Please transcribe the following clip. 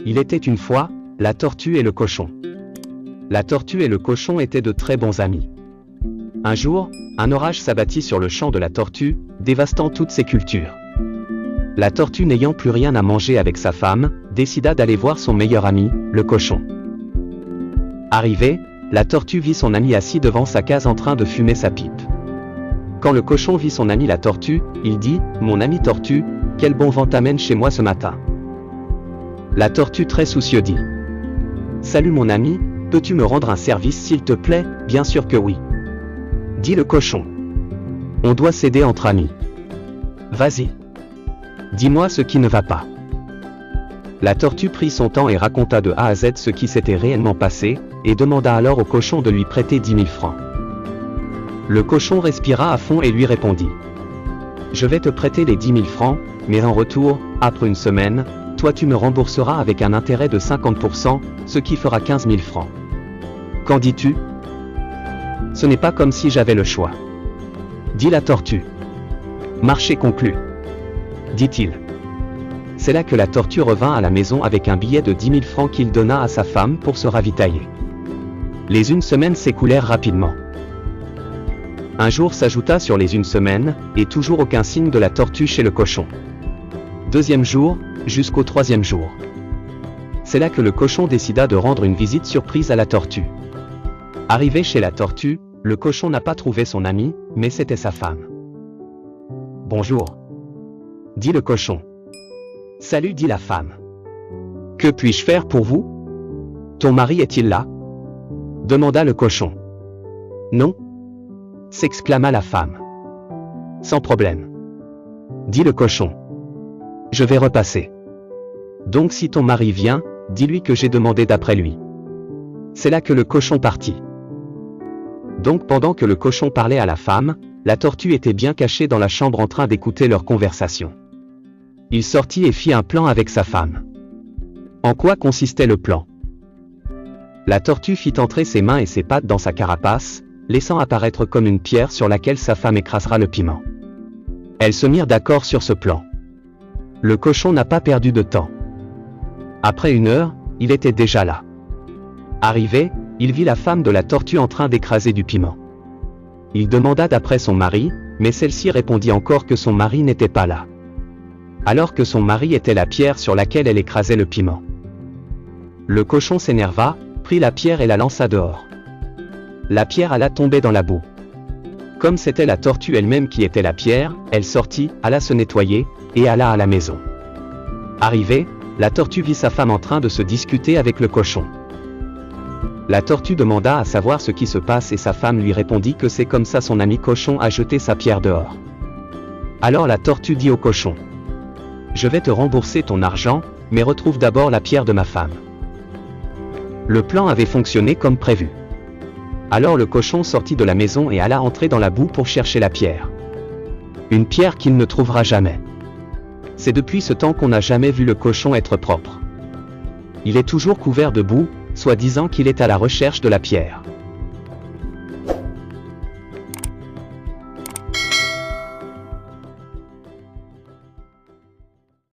Il était une fois, la tortue et le cochon. La tortue et le cochon étaient de très bons amis. Un jour, un orage s'abattit sur le champ de la tortue, dévastant toutes ses cultures. La tortue, n'ayant plus rien à manger avec sa femme, décida d'aller voir son meilleur ami, le cochon. Arrivée, la tortue vit son ami assis devant sa case en train de fumer sa pipe. Quand le cochon vit son ami la tortue, il dit « Mon ami tortue, quel bon vent t'amène chez moi ce matin ?» La tortue, très soucieux, dit « Salut mon ami, peux-tu me rendre un service s'il te plaît ?» « Bien sûr que oui. » dit le cochon. « On doit s'aider entre amis. Vas-y. Dis-moi ce qui ne va pas. » La tortue prit son temps et raconta de A à Z ce qui s'était réellement passé, et demanda alors au cochon de lui prêter 10 000 francs. Le cochon respira à fond et lui répondit « Je vais te prêter les 10 000 francs, mais en retour, après une semaine, toi tu me rembourseras avec un intérêt de 50%, ce qui fera 15 000 francs. Qu'en dis-tu ? » « Ce n'est pas comme si j'avais le choix. » dit la tortue. « Marché conclu. » dit-il. C'est là que la tortue revint à la maison avec un billet de 10 000 francs qu'il donna à sa femme pour se ravitailler. Les une semaine s'écoulèrent rapidement. Un jour s'ajouta sur les une semaine, et toujours aucun signe de la tortue chez le cochon. Deuxième jour, jusqu'au troisième jour. C'est là que le cochon décida de rendre une visite surprise à la tortue. Arrivé chez la tortue, le cochon n'a pas trouvé son ami, mais c'était sa femme. « Bonjour. » dit le cochon. « Salut, dit la femme. Que puis-je faire pour vous ? Ton mari est-il là ? Demanda le cochon. Non ? S'exclama la femme. Sans problème. Dit le cochon. Je vais repasser. Donc si ton mari vient, dis-lui que j'ai demandé d'après lui. C'est là que le cochon partit. Donc pendant que le cochon parlait à la femme, la tortue était bien cachée dans la chambre en train d'écouter leur conversation. Il sortit et fit un plan avec sa femme. En quoi consistait le plan ? La tortue fit entrer ses mains et ses pattes dans sa carapace, laissant apparaître comme une pierre sur laquelle sa femme écrasera le piment. Elles se mirent d'accord sur ce plan. Le cochon n'a pas perdu de temps. Après 1 heure, il était déjà là. Arrivé, il vit la femme de la tortue en train d'écraser du piment. Il demanda d'après son mari, mais celle-ci répondit encore que son mari n'était pas là. Alors que son mari était la pierre sur laquelle elle écrasait le piment. Le cochon s'énerva, prit la pierre et la lança dehors. La pierre alla tomber dans la boue. Comme c'était la tortue elle-même qui était la pierre, elle sortit, alla se nettoyer, et alla à la maison. Arrivée, la tortue vit sa femme en train de se discuter avec le cochon. La tortue demanda à savoir ce qui se passe et sa femme lui répondit que c'est comme ça son ami cochon a jeté sa pierre dehors. Alors la tortue dit au cochon : « Je vais te rembourser ton argent, mais retrouve d'abord la pierre de ma femme. » Le plan avait fonctionné comme prévu. Alors le cochon sortit de la maison et alla entrer dans la boue pour chercher la pierre. Une pierre qu'il ne trouvera jamais. C'est depuis ce temps qu'on n'a jamais vu le cochon être propre. Il est toujours couvert de boue, soit disant qu'il est à la recherche de la pierre.